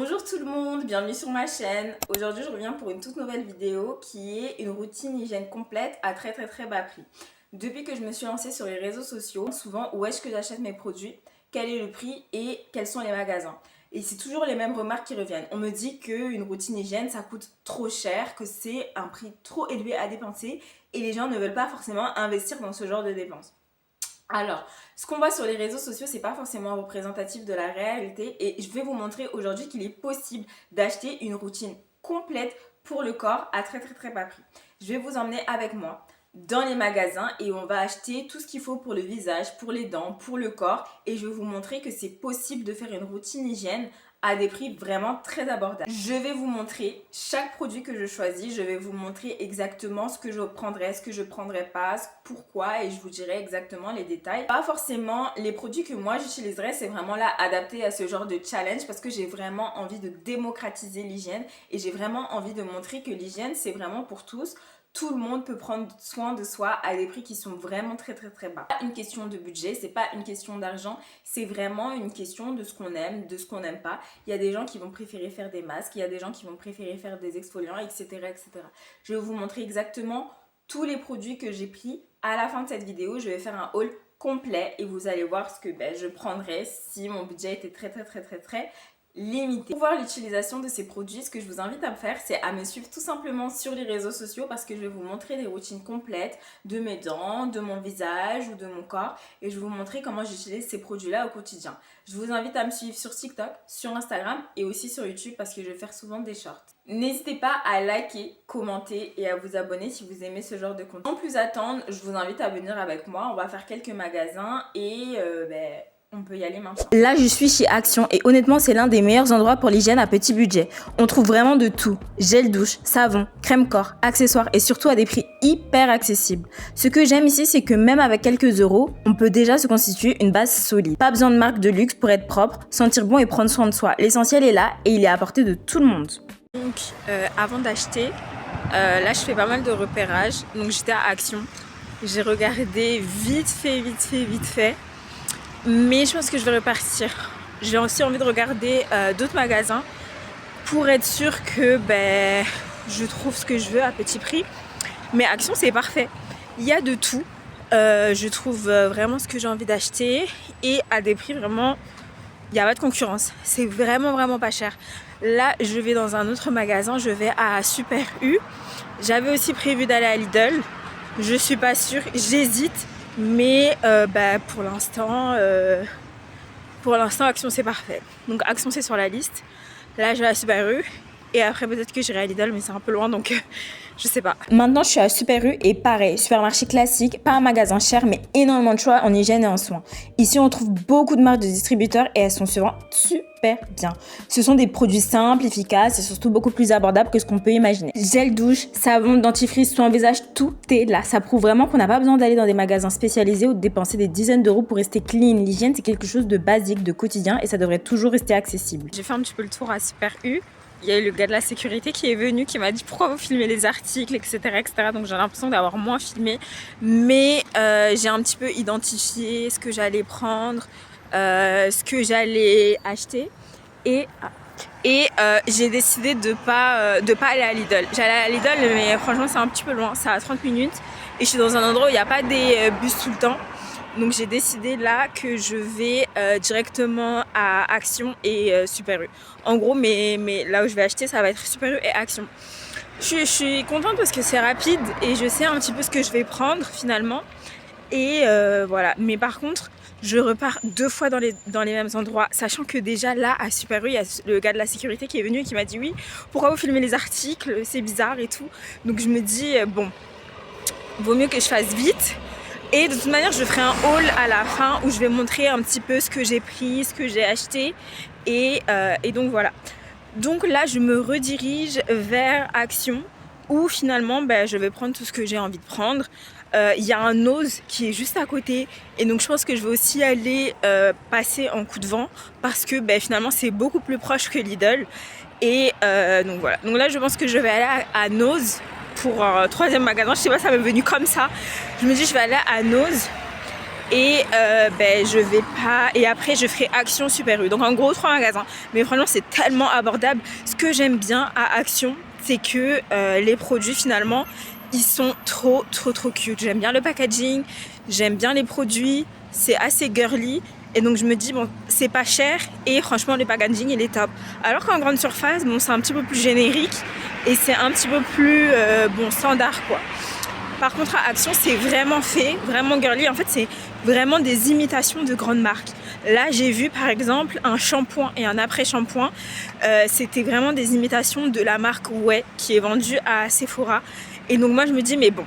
Bonjour tout le monde, bienvenue sur ma chaîne. Aujourd'hui je reviens pour une toute nouvelle vidéo qui est une routine hygiène complète à très bas prix. Depuis que je me suis lancée sur les réseaux sociaux, souvent où est-ce que j'achète mes produits, quel est le prix et quels sont les magasins. Et c'est toujours les mêmes remarques qui reviennent. On me dit qu'une routine hygiène ça coûte trop cher, que c'est un prix trop élevé à dépenser et les gens ne veulent pas forcément investir dans ce genre de dépenses. Alors, ce qu'on voit sur les réseaux sociaux, c'est pas forcément représentatif de la réalité et je vais vous montrer aujourd'hui qu'il est possible d'acheter une routine complète pour le corps à très bas prix. Je vais vous emmener avec moi dans les magasins et on va acheter tout ce qu'il faut pour le visage, pour les dents, pour le corps et je vais vous montrer que c'est possible de faire une routine hygiène à des prix vraiment très abordables. Je vais vous montrer chaque produit que je choisis, je vais vous montrer exactement ce que je prendrai, ce que je prendrai pas, pourquoi et je vous dirai exactement les détails. Pas forcément les produits que moi j'utiliserai, c'est vraiment là adapté à ce genre de challenge parce que j'ai vraiment envie de démocratiser l'hygiène et j'ai vraiment envie de montrer que l'hygiène c'est vraiment pour tous. Tout le monde peut prendre soin de soi à des prix qui sont vraiment très bas. C'est pas une question de budget, c'est pas une question d'argent, c'est vraiment une question de ce qu'on aime, de ce qu'on n'aime pas. Il y a des gens qui vont préférer faire des masques, il y a des gens qui vont préférer faire des exfoliants, etc. Je vais vous montrer exactement tous les produits que j'ai pris. À la fin de cette vidéo, je vais faire un haul complet et vous allez voir ce que je prendrais si mon budget était très limité. Pour voir l'utilisation de ces produits, ce que je vous invite à faire, c'est à me suivre tout simplement sur les réseaux sociaux parce que je vais vous montrer des routines complètes de mes dents, de mon visage ou de mon corps et je vais vous montrer comment j'utilise ces produits-là au quotidien. Je vous invite à me suivre sur TikTok, sur Instagram et aussi sur YouTube parce que je vais faire souvent des shorts. N'hésitez pas à liker, commenter et à vous abonner si vous aimez ce genre de contenu. Sans plus attendre, je vous invite à venir avec moi. On va faire quelques magasins et on peut y aller maintenant. Là, je suis chez Action et honnêtement, c'est l'un des meilleurs endroits pour l'hygiène à petit budget. On trouve vraiment de tout. Gel douche, savon, crème corps, accessoires et surtout à des prix hyper accessibles. Ce que j'aime ici, c'est que même avec quelques euros, on peut déjà se constituer une base solide. Pas besoin de marque de luxe pour être propre, sentir bon et prendre soin de soi. L'essentiel est là et il est à portée de tout le monde. Donc, avant d'acheter, là, je fais pas mal de repérage. Donc, j'étais à Action. J'ai regardé vite fait. Mais je pense que je vais repartir. J'ai aussi envie de regarder d'autres magasins pour être sûre que je trouve ce que je veux à petit prix. Mais Action, c'est parfait. Il y a de tout. Je trouve vraiment ce que j'ai envie d'acheter et à des prix vraiment, il n'y a pas de concurrence. C'est vraiment pas cher. Là, je vais dans un autre magasin. Je vais à Super U. J'avais aussi prévu d'aller à Lidl. Je suis pas sûre. J'hésite. Mais pour l'instant Action c'est parfait. Donc Action c'est sur la liste. Là je vais à Super U et après peut-être que j'irai à Lidl mais c'est un peu loin donc je sais pas. Maintenant je suis à Super U et pareil, supermarché classique, pas un magasin cher mais énormément de choix en hygiène et en soins. Ici on trouve beaucoup de marques de distributeurs et elles sont souvent super bien. Ce sont des produits simples, efficaces et surtout beaucoup plus abordables que ce qu'on peut imaginer. Gel douche, savon, dentifrice, soin visage, tout est là. Ça prouve vraiment qu'on n'a pas besoin d'aller dans des magasins spécialisés ou de dépenser des dizaines d'euros pour rester clean. L'hygiène c'est quelque chose de basique, de quotidien et ça devrait toujours rester accessible. J'ai fait un petit peu le tour à Super U. Il y a eu le gars de la sécurité qui est venu, qui m'a dit pourquoi vous filmez les articles, etc. Donc j'ai l'impression d'avoir moins filmé. Mais j'ai un petit peu identifié ce que j'allais prendre, ce que j'allais acheter. Et j'ai décidé de pas aller à Lidl. J'allais à Lidl mais franchement c'est un petit peu loin, c'est à 30 minutes. Et je suis dans un endroit où il n'y a pas des bus tout le temps. Donc j'ai décidé là que je vais directement à Action et Super U. En gros, mais là où je vais acheter, ça va être Super U et Action. Je suis contente parce que c'est rapide et je sais un petit peu ce que je vais prendre finalement. Et voilà. Mais par contre, je repars 2 fois dans les mêmes endroits, sachant que déjà là à Super U, il y a le gars de la sécurité qui est venu et qui m'a dit oui, pourquoi vous filmez les articles, c'est bizarre et tout. Donc je me dis bon, vaut mieux que je fasse vite. Et de toute manière, je ferai un haul à la fin où je vais montrer un petit peu ce que j'ai pris, ce que j'ai acheté. Et donc voilà. Donc là, je me redirige vers Action où finalement, je vais prendre tout ce que j'ai envie de prendre. Il y a un Nose qui est juste à côté. Et donc je pense que je vais aussi aller passer en coup de vent parce que finalement, c'est beaucoup plus proche que Lidl. Et donc voilà. Donc là, je pense que je vais aller à Nose pour un 3e magasin. Je sais pas, ça m'est venu comme ça. Je me dis je vais aller à Nose Et je vais pas... Et après, je ferai Action Super U. Donc en gros, 3 magasins. Mais franchement, c'est tellement abordable. Ce que j'aime bien à Action, c'est que les produits, finalement, ils sont trop cute. J'aime bien le packaging, j'aime bien les produits. C'est assez girly. Et donc je me dis, bon, c'est pas cher. Et franchement, le packaging, il est top. Alors qu'en grande surface, bon, c'est un petit peu plus générique. Et c'est un petit peu plus, standard, quoi. Par contre, à Action, c'est vraiment fait, vraiment girly. En fait, c'est vraiment des imitations de grandes marques. Là, j'ai vu par exemple un shampoing et un après-shampoing. C'était vraiment des imitations de la marque Ouai qui est vendue à Sephora. Et donc moi, je me dis, mais bon,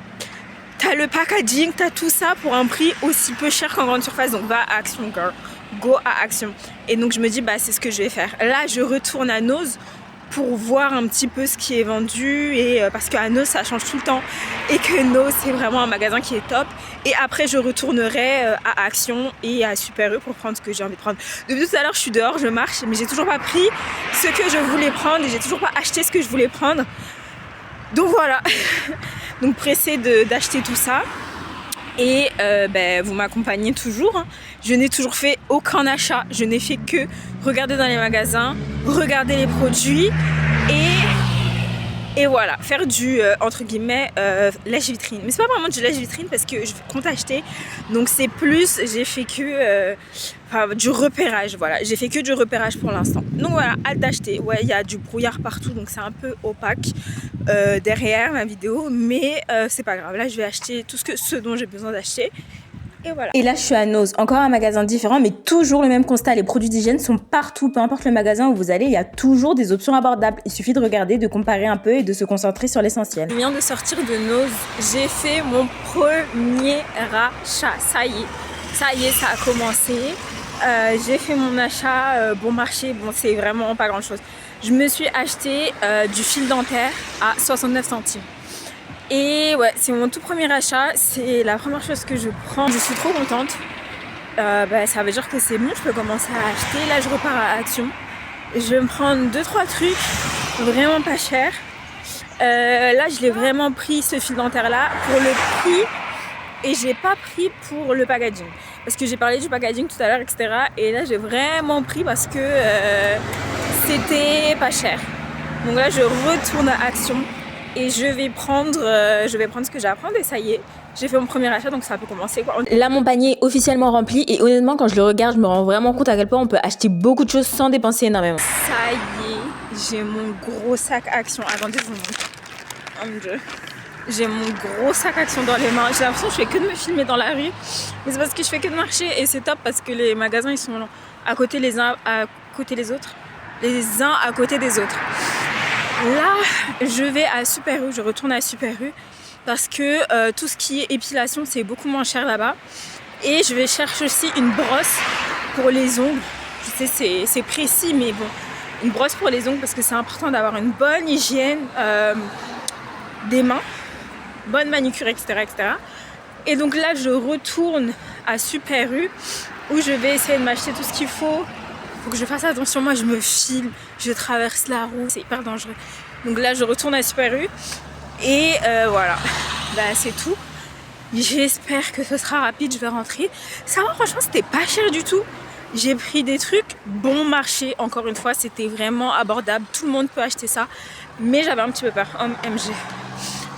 t'as le packaging, t'as tout ça pour un prix aussi peu cher qu'en grande surface. Donc va à Action, girl. Go à Action. Et donc je me dis, bah c'est ce que je vais faire. Là, je retourne à Nose pour voir un petit peu ce qui est vendu et parce qu'à Nose ça change tout le temps et que Nose c'est vraiment un magasin qui est top. Et après je retournerai à Action et à Super U pour prendre ce que j'ai envie de prendre. Depuis tout à l'heure je suis dehors, je marche, mais j'ai toujours pas pris ce que je voulais prendre et j'ai toujours pas acheté ce que je voulais prendre. Donc voilà. Donc pressée d'acheter tout ça. Et vous m'accompagnez toujours, hein. Je n'ai toujours fait aucun achat, je n'ai fait que regarder dans les magasins, regarder les produits et voilà, faire du entre guillemets lèche-vitrine. Mais c'est pas vraiment du lèche-vitrine parce que je compte acheter, donc c'est plus, j'ai fait que du repérage, voilà, j'ai fait que du repérage pour l'instant. Donc voilà, hâte d'acheter. Ouais, il y a du brouillard partout, donc c'est un peu opaque derrière ma vidéo, mais c'est pas grave. Là, je vais acheter tout ce dont j'ai besoin d'acheter. Et voilà. Et là, je suis à Nose, encore un magasin différent, mais toujours le même constat. Les produits d'hygiène sont partout, peu importe le magasin où vous allez, il y a toujours des options abordables. Il suffit de regarder, de comparer un peu et de se concentrer sur l'essentiel. Je viens de sortir de Nose, j'ai fait mon premier achat. Ça y est, ça a commencé. J'ai fait mon achat bon marché, bon c'est vraiment pas grand chose. Je me suis acheté du fil dentaire à 69 centimes. Et ouais, c'est mon tout premier achat, c'est la première chose que je prends. Je suis trop contente. Ça veut dire que c'est bon, je peux commencer à acheter. Là, je repars à Action. Je vais me prendre 2-3 trucs vraiment pas chers. Là, je l'ai vraiment pris ce fil dentaire là pour le prix et j'ai pas pris pour le packaging. Parce que j'ai parlé du packaging tout à l'heure, etc. Et là, j'ai vraiment pris parce que c'était pas cher. Donc là, je retourne à Action. Et je vais prendre ce que j'ai à prendre et ça y est, j'ai fait mon premier achat donc ça peut commencer quoi. Là mon panier est officiellement rempli et honnêtement quand je le regarde je me rends vraiment compte à quel point on peut acheter beaucoup de choses sans dépenser énormément. Ça y est, j'ai mon gros sac Action. Attendez, je vous montre. Oh mon Dieu. J'ai mon gros sac Action dans les mains. J'ai l'impression que je fais que de me filmer dans la rue. Mais c'est parce que je fais que de marcher et c'est top parce que les magasins ils sont à côté les uns à côté les autres. Les uns à côté des autres. Là, je vais à Super U, je retourne à Super U parce que tout ce qui est épilation, c'est beaucoup moins cher là-bas. Et je vais chercher aussi une brosse pour les ongles. Je sais, c'est précis, mais bon, une brosse pour les ongles parce que c'est important d'avoir une bonne hygiène des mains, bonne manucure, etc., etc. Et donc là, je retourne à Super U où je vais essayer de m'acheter tout ce qu'il faut. Faut que je fasse attention, moi je me filme, je traverse la route, c'est hyper dangereux. Donc là je retourne à Super U et voilà, c'est tout. J'espère que ce sera rapide, je vais rentrer. Ça va, franchement c'était pas cher du tout. J'ai pris des trucs bon marché, encore une fois c'était vraiment abordable, tout le monde peut acheter ça. Mais j'avais un petit peu peur, OMG.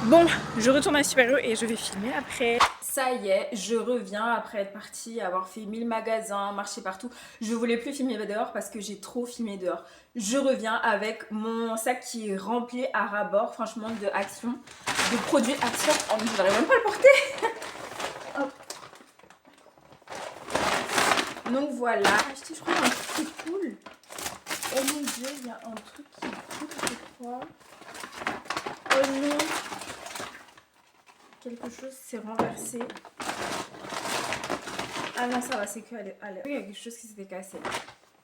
Bon, je retourne à Super U et je vais filmer après. Ça y est, je reviens après être partie, avoir fait 1000 magasins, marché partout. Je voulais plus filmer dehors parce que j'ai trop filmé dehors. Je reviens avec mon sac qui est rempli à ras-bord, franchement, de Action, de produits Action. Oh, je n'arrive même pas à le porter. Hop. Donc voilà, acheté je crois un truc qui coule. Oh mon Dieu, il y a un truc qui coule, je crois. Oh non. Quelque chose s'est renversé. Ah non, ça va, c'est que il y a quelque chose qui s'était cassé.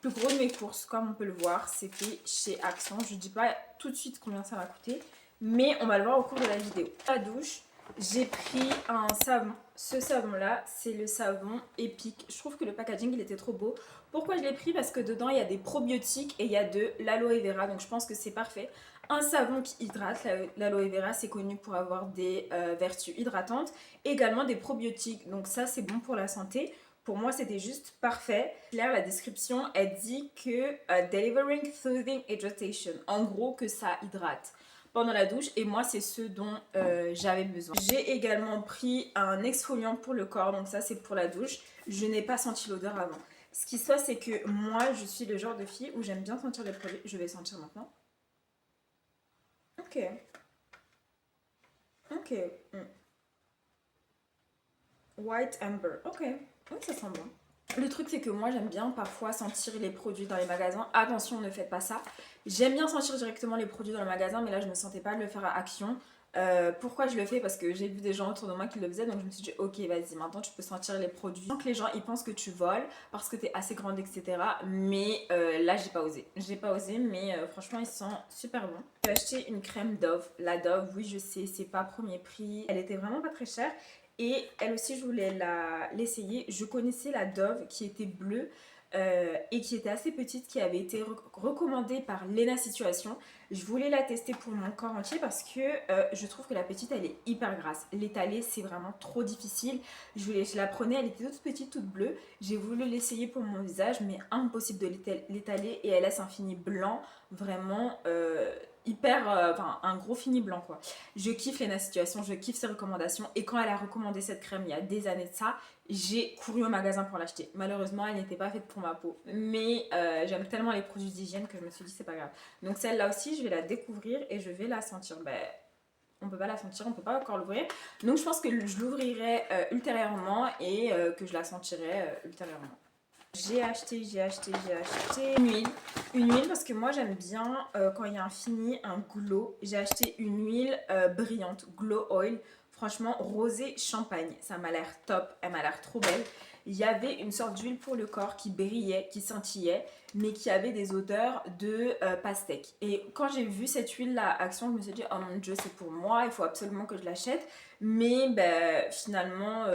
Le plus gros de mes courses, comme on peut le voir, c'était chez Action. Je ne dis pas tout de suite combien ça m'a coûté, mais on va le voir au cours de la vidéo. À la douche, j'ai pris un savon Ce savon là, c'est le savon Epic. Je trouve que le packaging il était trop beau. Pourquoi je l'ai pris? Parce que dedans il y a des probiotiques et il y a de l'aloe vera, donc je pense que c'est parfait. Un savon qui hydrate, l'aloe vera c'est connu pour avoir des vertus hydratantes. Également des probiotiques, donc ça c'est bon pour la santé. Pour moi c'était juste parfait. Là la description elle dit que delivering soothing hydratation, en gros que ça hydrate pendant la douche, et moi c'est ce dont j'avais besoin. J'ai également pris un exfoliant pour le corps, donc ça c'est pour la douche. Je n'ai pas senti l'odeur avant. Ce qui se passe c'est que moi je suis le genre de fille où j'aime bien sentir les produits. Je vais sentir maintenant. Ok. Ok. White Amber. Ok. Oui, ça sent bon. Le truc c'est que moi j'aime bien parfois sentir les produits dans les magasins. Attention, ne faites pas ça. J'aime bien sentir directement les produits dans le magasin, mais là je ne me sentais pas de le faire à Action. Pourquoi je le fais? Parce que j'ai vu des gens autour de moi qui le faisaient, donc je me suis dit ok vas-y, maintenant tu peux sentir les produits sans que les gens ils pensent que tu voles parce que t'es assez grande, etc. Mais là j'ai pas osé. J'ai pas osé, mais franchement ils sont super bons. J'ai acheté une crème Dove. La Dove, oui je sais, c'est pas premier prix. Elle était vraiment pas très chère. Et elle aussi, je voulais l'essayer. Je connaissais la Dove qui était bleue et qui était assez petite, qui avait été recommandée par Lena Situation. Je voulais la tester pour mon corps entier parce que je trouve que la petite, elle est hyper grasse. L'étaler, c'est vraiment trop difficile. Je la prenais, elle était toute petite, toute bleue. J'ai voulu l'essayer pour mon visage, mais impossible de l'étaler. Et elle laisse un fini blanc, vraiment hyper, enfin un gros fini blanc quoi. Je kiffe Lena Situation, je kiffe ses recommandations, et quand elle a recommandé cette crème il y a des années de ça, j'ai couru au magasin pour l'acheter. Malheureusement elle n'était pas faite pour ma peau, mais j'aime tellement les produits d'hygiène que je me suis dit c'est pas grave. Donc celle-là aussi je vais la découvrir et je vais la sentir. On peut pas la sentir, on peut pas encore l'ouvrir, donc je pense que je l'ouvrirai ultérieurement et que je la sentirai ultérieurement. J'ai acheté une huile parce que moi j'aime bien quand il y a un fini, un glow. J'ai acheté une huile brillante, glow oil, franchement rosé champagne, ça m'a l'air top, elle m'a l'air trop belle. Il y avait une sorte d'huile pour le corps qui brillait, qui scintillait, mais qui avait des odeurs de pastèque. Et quand j'ai vu cette huile là Action, je me suis dit oh mon dieu c'est pour moi, il faut absolument que je l'achète. Mais finalement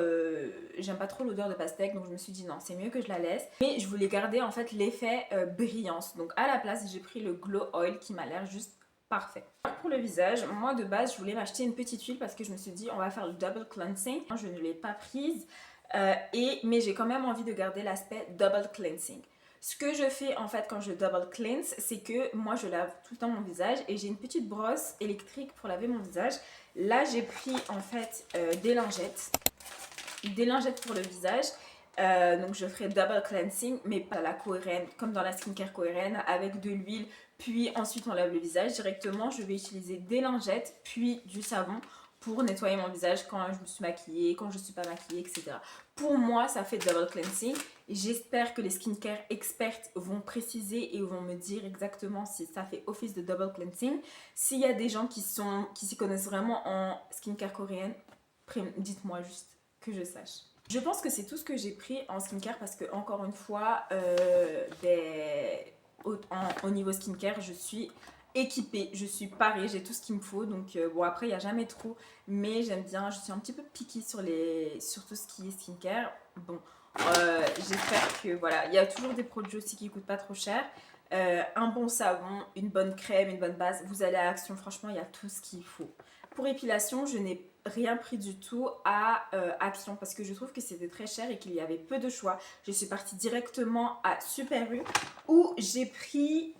j'aime pas trop l'odeur de pastèque, donc je me suis dit non c'est mieux que je la laisse. Mais je voulais garder en fait l'effet brillance, donc à la place j'ai pris le glow oil qui m'a l'air juste parfait. Pour le visage, moi de base je voulais m'acheter une petite huile parce que je me suis dit on va faire le double cleansing. Je ne l'ai pas prise mais j'ai quand même envie de garder l'aspect double cleansing. Ce que je fais en fait quand je double cleanse, c'est que moi je lave tout le temps mon visage et j'ai une petite brosse électrique pour laver mon visage. Là j'ai pris en fait des lingettes pour le visage. Donc je ferai double cleansing, mais pas la coréenne, comme dans la skincare coréenne, avec de l'huile, puis ensuite on lave le visage. Directement, je vais utiliser des lingettes, puis du savon pour nettoyer mon visage quand je me suis maquillée, quand je ne suis pas maquillée, etc. Pour moi, ça fait double cleansing. J'espère que les skincare expertes vont préciser et vont me dire exactement si ça fait office de double cleansing. S'il y a des gens qui s'y connaissent vraiment en skincare coréenne, dites-moi juste que je sache. Je pense que c'est tout ce que j'ai pris en skincare parce que encore une fois, au niveau skincare, je suis équipée, je suis parée, j'ai tout ce qu'il me faut. Donc bon après il n'y a jamais trop, mais j'aime bien, je suis un petit peu picky sur tout ce qui est skincare. Bon, j'espère que voilà, il y a toujours des produits aussi qui coûtent pas trop cher. Un bon savon, une bonne crème, une bonne base, vous allez à Action, franchement il y a tout ce qu'il faut. Pour épilation, je n'ai rien pris du tout à Action parce que je trouve que c'était très cher et qu'il y avait peu de choix. Je suis partie directement à Super U où j'ai pris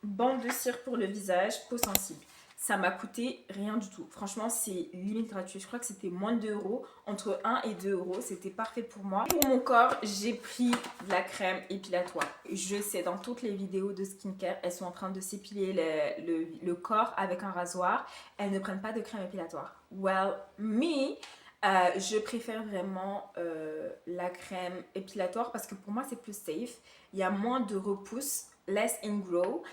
bande de cire pour le visage, peau sensible. Ça m'a coûté rien du tout. Franchement, c'est limite gratuit. Je crois que c'était moins de 2 euros. Entre 1 et 2 euros. C'était parfait pour moi. Pour mon corps, j'ai pris de la crème épilatoire. Je sais, dans toutes les vidéos de skincare, elles sont en train de s'épiler le corps avec un rasoir. Elles ne prennent pas de crème épilatoire. Well, me, je préfère vraiment la crème épilatoire parce que pour moi, c'est plus safe. Il y a moins de repousse, less in grow.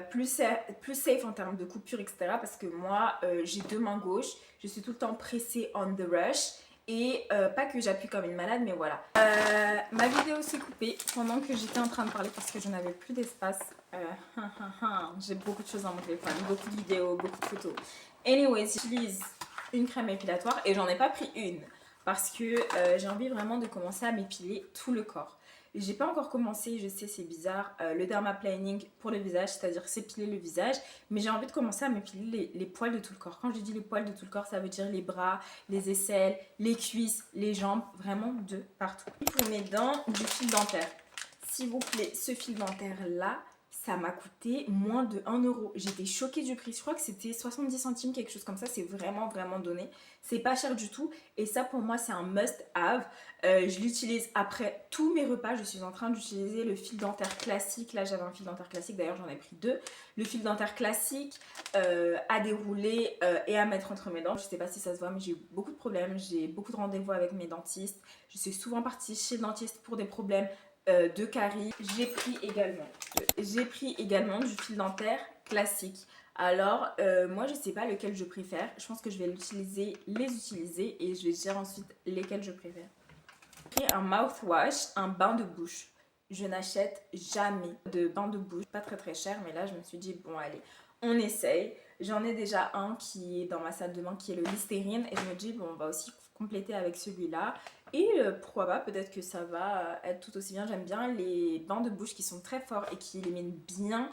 Plus safe en termes de coupure, etc. Parce que moi, j'ai 2 mains gauches, je suis tout le temps pressée on the rush. Et pas que j'appuie comme une malade, mais voilà. Ma vidéo s'est coupée pendant que j'étais en train de parler parce que je n'avais plus d'espace. J'ai beaucoup de choses dans mon téléphone, beaucoup de vidéos, beaucoup de photos. Anyways, j'utilise une crème épilatoire et j'en ai pas pris une. parce que j'ai envie vraiment de commencer à m'épiler tout le corps. J'ai pas encore commencé, je sais c'est bizarre, le dermaplaning pour le visage, c'est-à-dire s'épiler le visage, mais j'ai envie de commencer à m'épiler les poils de tout le corps. Quand je dis les poils de tout le corps, ça veut dire les bras, les aisselles, les cuisses, les jambes, vraiment de partout. Pour mes dents, du fil dentaire. S'il vous plaît, ce fil dentaire là, ça m'a coûté moins de 1 euro. J'étais choquée du prix. Je crois que c'était 70 centimes, quelque chose comme ça. C'est vraiment, vraiment donné. C'est pas cher du tout. Et ça, pour moi, c'est un must-have. Je l'utilise après tous mes repas. Je suis en train d'utiliser le fil dentaire classique. Là, j'avais un fil dentaire classique. D'ailleurs, j'en ai pris 2. Le fil dentaire classique à dérouler et à mettre entre mes dents. Je sais pas si ça se voit, mais j'ai eu beaucoup de problèmes. J'ai beaucoup de rendez-vous avec mes dentistes. Je suis souvent partie chez le dentiste pour des problèmes de caries. J'ai pris également du fil dentaire classique. Alors moi je sais pas lequel je préfère. Je pense que je vais les utiliser et je vais dire ensuite lesquels je préfère. J'ai pris un mouthwash, un bain de bouche. Je n'achète jamais de bain de bouche, pas très très cher, mais là je me suis dit bon allez, on essaye. J'en ai déjà un qui est dans ma salle de bain qui est le Listerine et je me dis bon on va aussi compléter avec celui-là. Et pourquoi pas, peut-être que ça va être tout aussi bien. J'aime bien les bains de bouche qui sont très forts et qui éliminent bien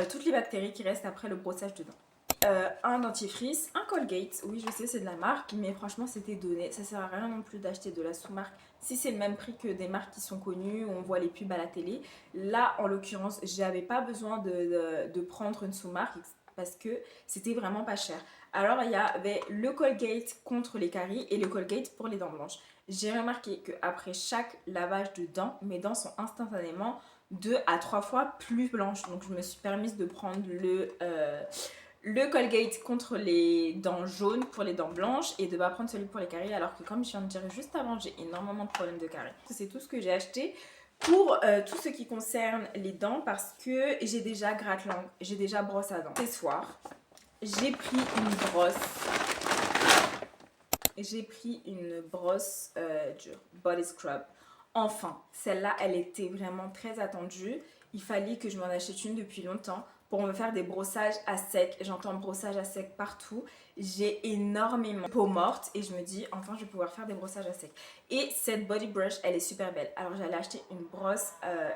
toutes les bactéries qui restent après le brossage de dents. Un dentifrice, un Colgate, oui je sais c'est de la marque, mais franchement c'était donné. Ça sert à rien non plus d'acheter de la sous-marque si c'est le même prix que des marques qui sont connues, où on voit les pubs à la télé. Là en l'occurrence, j'avais pas besoin de prendre une sous-marque parce que c'était vraiment pas cher. Alors il y avait le Colgate contre les caries et le Colgate pour les dents blanches. J'ai remarqué qu'après chaque lavage de dents, mes dents sont instantanément 2 à 3 fois plus blanches. Donc je me suis permise de prendre le Colgate contre les dents jaunes pour les dents blanches et de ne pas prendre celui pour les caries, alors que comme je viens de dire juste avant, j'ai énormément de problèmes de caries. C'est tout ce que j'ai acheté pour tout ce qui concerne les dents parce que j'ai déjà gratte-langue, j'ai déjà brosse à dents. Ce soir, j'ai pris une brosse. J'ai pris une brosse du Body Scrub. Enfin, celle-là, elle était vraiment très attendue. Il fallait que je m'en achète une depuis longtemps pour me faire des brossages à sec. J'entends brossage à sec partout. J'ai énormément de peau morte et je me dis, enfin, je vais pouvoir faire des brossages à sec. Et cette body brush, elle est super belle. Alors, j'allais acheter une brosse,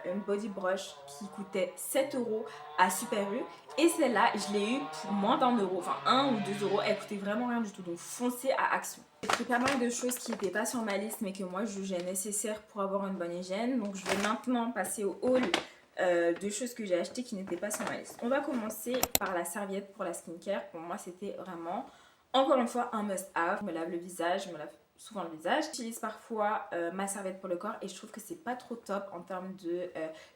une body brush qui coûtait 7 euros à Super U. Et celle-là, je l'ai eue pour moins d'1 euro, enfin 1 ou 2 euros. Elle coûtait vraiment rien du tout. Donc, foncez à Action. J'ai pris pas mal de choses qui n'étaient pas sur ma liste, mais que moi, je jugeais nécessaires pour avoir une bonne hygiène. Donc, je vais maintenant passer au haul de choses que j'ai achetées qui n'étaient pas sur ma liste. On va commencer par la serviette pour la skincare. Pour moi, c'était vraiment, encore une fois, un must-have. Je me lave le visage, je me lave souvent le visage. J'utilise parfois ma serviette pour le corps et je trouve que c'est pas trop top en termes de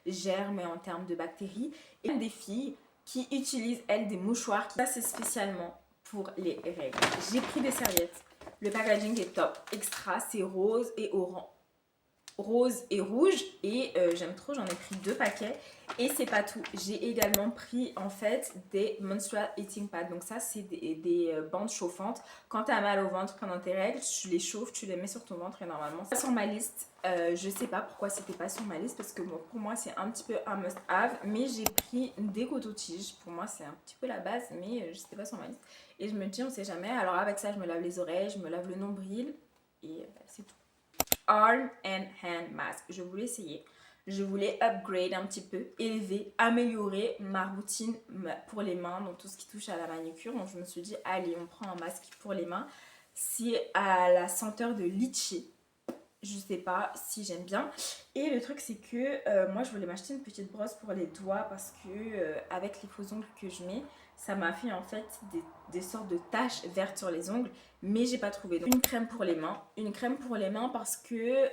germes et en termes de bactéries. Et des filles qui utilisent, elles, des mouchoirs. Ça, c'est spécialement pour les règles. J'ai pris des serviettes. Le packaging est top. Extra, c'est rose et orange. Rose et rouge et j'aime trop, j'en ai pris 2 paquets et c'est pas tout, j'ai également pris en fait des menstrual heating pads. Donc ça c'est des bandes chauffantes. Quand tu as mal au ventre pendant tes règles, tu les chauffes, tu les mets sur ton ventre et normalement c'est sur ma liste. Je sais pas pourquoi c'était pas sur ma liste parce que bon, pour moi c'est un petit peu un must have, mais j'ai pris des coton-tiges. Pour moi c'est un petit peu la base, mais c'était pas sur ma liste et je me dis on sait jamais. Alors avec ça je me lave les oreilles, je me lave le nombril et c'est tout. Arm and Hand Mask. Je voulais essayer. Je voulais upgrade un petit peu, élever, améliorer ma routine pour les mains, donc tout ce qui touche à la manucure. Donc je me suis dit, allez, on prend un masque pour les mains. C'est à la senteur de litchi. Je sais pas si j'aime bien. Et le truc c'est que moi je voulais m'acheter une petite brosse pour les doigts parce que avec les faux ongles que je mets, ça m'a fait en fait des sortes de taches vertes sur les ongles, mais j'ai pas trouvé. Donc une crème pour les mains. Une crème pour les mains parce que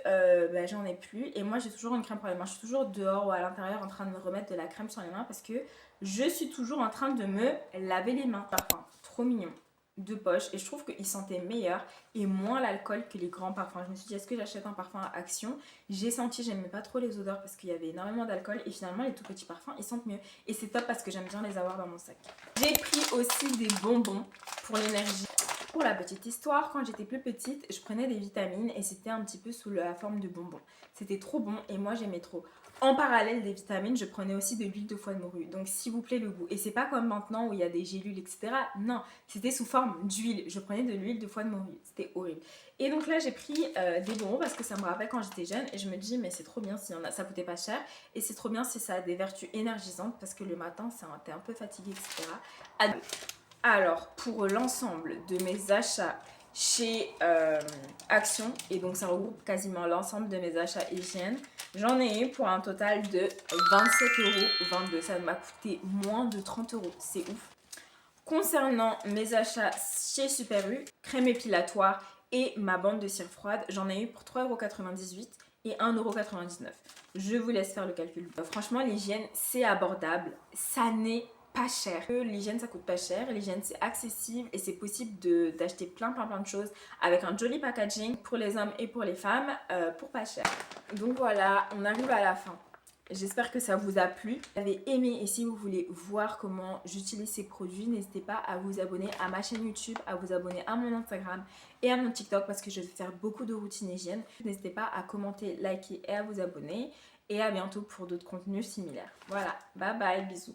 j'en ai plus. Et moi j'ai toujours une crème pour les mains. Je suis toujours dehors ou à l'intérieur en train de me remettre de la crème sur les mains parce que je suis toujours en train de me laver les mains. Parfum, trop mignon. De poche et je trouve qu'il sentait meilleur et moins l'alcool que les grands parfums. Je me suis dit est-ce que j'achète un parfum à Action? J'ai senti, j'aimais pas trop les odeurs parce qu'il y avait énormément d'alcool et finalement les tout petits parfums ils sentent mieux et c'est top parce que j'aime bien les avoir dans mon sac. J'ai pris aussi des bonbons pour l'énergie. Pour la petite histoire, quand j'étais plus petite, je prenais des vitamines et c'était un petit peu sous la forme de bonbons. C'était trop bon et moi j'aimais trop. En parallèle des vitamines, je prenais aussi de l'huile de foie de morue. Donc s'il vous plaît le goût. Et c'est pas comme maintenant où il y a des gélules, etc. Non, c'était sous forme d'huile. Je prenais de l'huile de foie de morue. C'était horrible. Et donc là j'ai pris des bonbons parce que ça me rappelle quand j'étais jeune. Et je me dis mais c'est trop bien s'il y en a. Ça coûtait pas cher. Et c'est trop bien si ça a des vertus énergisantes parce que le matin t'es un peu fatigué, etc. Alors pour l'ensemble de mes achats chez Action, et donc ça regroupe quasiment l'ensemble de mes achats hygiène, j'en ai eu pour un total de 27,22 €. Ça m'a coûté moins de 30 €, c'est ouf. Concernant mes achats chez Super U, crème épilatoire et ma bande de cire froide, j'en ai eu pour 3,98 € et 1,99 €. Je vous laisse faire le calcul. Franchement, l'hygiène, c'est abordable. Ça n'est pas cher. L'hygiène, ça coûte pas cher. L'hygiène, c'est accessible et c'est possible d'acheter plein de choses avec un joli packaging pour les hommes et pour les femmes pour pas cher. Donc voilà, on arrive à la fin. J'espère que ça vous a plu. Si vous avez aimé et si vous voulez voir comment j'utilise ces produits, n'hésitez pas à vous abonner à ma chaîne YouTube, à vous abonner à mon Instagram et à mon TikTok parce que je vais faire beaucoup de routines hygiène. N'hésitez pas à commenter, liker et à vous abonner. Et à bientôt pour d'autres contenus similaires. Voilà, bye bye, bisous.